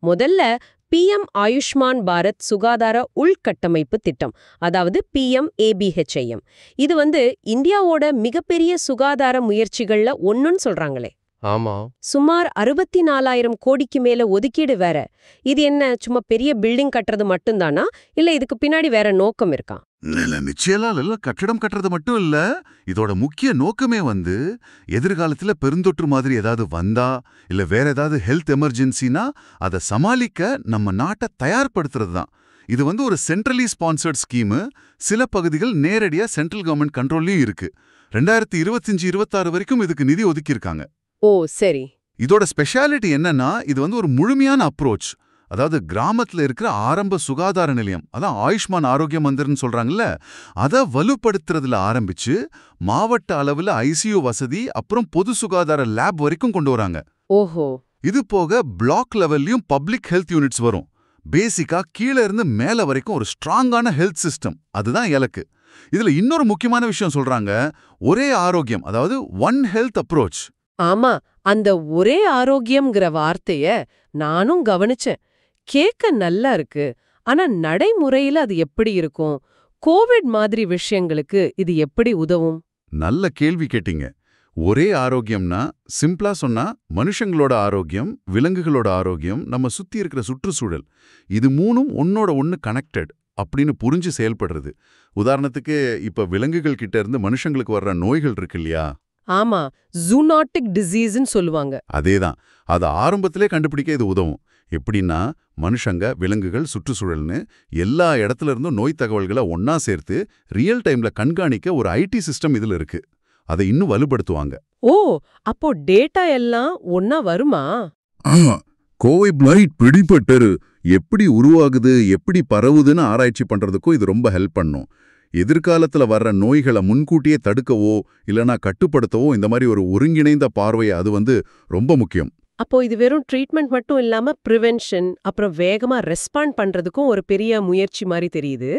முதல்ல பிஎம் ஆயுஷ்மான் பாரத் சுகாதார உள்கட்டமைப்பு திட்டம், அதாவது PMABHIM. இது இந்தியாவோட மிகப்பெரிய சுகாதார முயற்சிகள்ல ஒன்னுன்னு சொல்றாங்களே. ஆமா. சுமார் 64,000 கோடிக்கு மேல ஒதுக்கீடு வேற. இது என்ன சும்மா பெரிய பில்டிங் கட்டுறது மட்டும்தானா, இல்ல இதுக்கு பின்னாடி வேற நோக்கம் இருக்கா? நிச்சயமா கட்டடம் கட்டுறது மட்டும் இல்ல. இதோட முக்கிய நோக்கமே எதிர்காலத்துல பெருந்தொற்று மாதிரி ஏதாவது வந்தா இல்ல வேற ஏதாவது ஹெல்த் எமர்ஜென்சினா அதை சமாளிக்க நம்ம நாட்டை தயார்படுத்துறது தான். இது ஒரு சென்ட்ரலி ஸ்பான்சர்ட் ஸ்கீமு. சில பகுதிகள் நேரடியா சென்ட்ரல் கவர்மெண்ட் கண்ட்ரோல்லயும் இருக்கு. 2025-26 வரைக்கும் இதுக்கு நிதி ஒதுக்கியிருக்காங்க. ஓ சரி. இதோட ஸ்பெஷாலிட்டி என்னன்னா, இது ஒரு முழுமையான அப்ரோச். அதாவது கிராமத்துல இருக்கிற ஆரம்ப சுகாதார நிலையம், அதான் ஆயுஷ்மான் ஆரோக்கிய மந்திர்னு சொல்றாங்கல்ல, அதை வலுப்படுத்துறதுல ஆரம்பிச்சு மாவட்ட அளவுல ICU வசதி, அப்புறம் பொது சுகாதார லேப் வரைக்கும் கொண்டு வராங்க. ஓஹோ. இது போக பிளாக் லெவல்லையும் பப்ளிக் ஹெல்த் யூனிட்ஸ் வரும். பேசிக்கா கீழ இருந்து மேல வரைக்கும் ஒரு ஸ்ட்ராங்கான ஹெல்த் சிஸ்டம். அதுதான் இலக்கு. இதுல இன்னொரு முக்கியமான விஷயம் சொல்றாங்க, ஒரே ஆரோக்கியம், அதாவது ஒன் ஹெல்த் அப்ரோச். ஆமா, அந்த ஒரே ஆரோக்கியம்ங்கிற வார்த்தைய நானும் கவனிச்சேன். கேட்க நல்லா இருக்கு. ஆனா நடைமுறையில அது எப்படி இருக்கும்? கோவிட் மாதிரி விஷயங்களுக்கு இது எப்படி உதவும்? நல்ல கேள்வி கேட்டீங்க. ஒரே ஆரோக்கியம்னா சிம்பிளா சொன்னா மனுஷங்களோட ஆரோக்கியம், விலங்குகளோட ஆரோக்கியம், நம்ம சுத்தி இருக்கிற சுற்றுச்சூழல், இது மூணும் ஒன்னோட ஒன்னு கனெக்டட் அப்படின்னு புரிஞ்சு செயல்படுறது. உதாரணத்துக்கு இப்ப விலங்குகள் கிட்ட இருந்து மனுஷங்களுக்கு வர்ற நோய்கள் இருக்கு இல்லையா? ஆமா, ஜூனாட்டிக் டிசீஸ்னு சொல்லுவாங்க. அதேதான். அது ஆரம்பத்திலே கண்டுபிடிக்க இது உதவும். எப்படின்னா, மனுஷங்க, விலங்குகள், சுற்றுச்சூழல்னு எல்லா இடத்துல இருந்தும் நோய் தகவல்களை ஒன்னா சேர்த்து ரியல் டைம்ல கண்காணிக்க ஒரு IT சிஸ்டம் இதுல இருக்கு. அதை இன்னும் வலுப்படுத்துவாங்க. ஓ, அப்போ டேட்டா எல்லாம் ஒன்னா வருமா? கோவிட் பிடிபட்டரு எப்படி உருவாகுது, எப்படி பரவுதுன்னு ஆராய்ச்சி பண்றதுக்கும் இது ரொம்ப ஹெல்ப் பண்ணும். எதிர்காலத்துல வர்ற நோய்களை முன்கூட்டியே தடுக்கவோ இல்லனா கட்டுப்படுத்தவோ இந்த மாதிரி ஒரு ஒருங்கிணைந்த பார்வையை அது ரொம்ப முக்கியம். அப்போ இது வெறும் ட்ரீட்மெண்ட் மட்டும் இல்லாம பிரிவென்ஷன், அப்புறம் வேகமா ரெஸ்பாண்ட் பண்றதுக்கும் ஒரு பெரிய முயற்சி மாதிரி தெரியுது.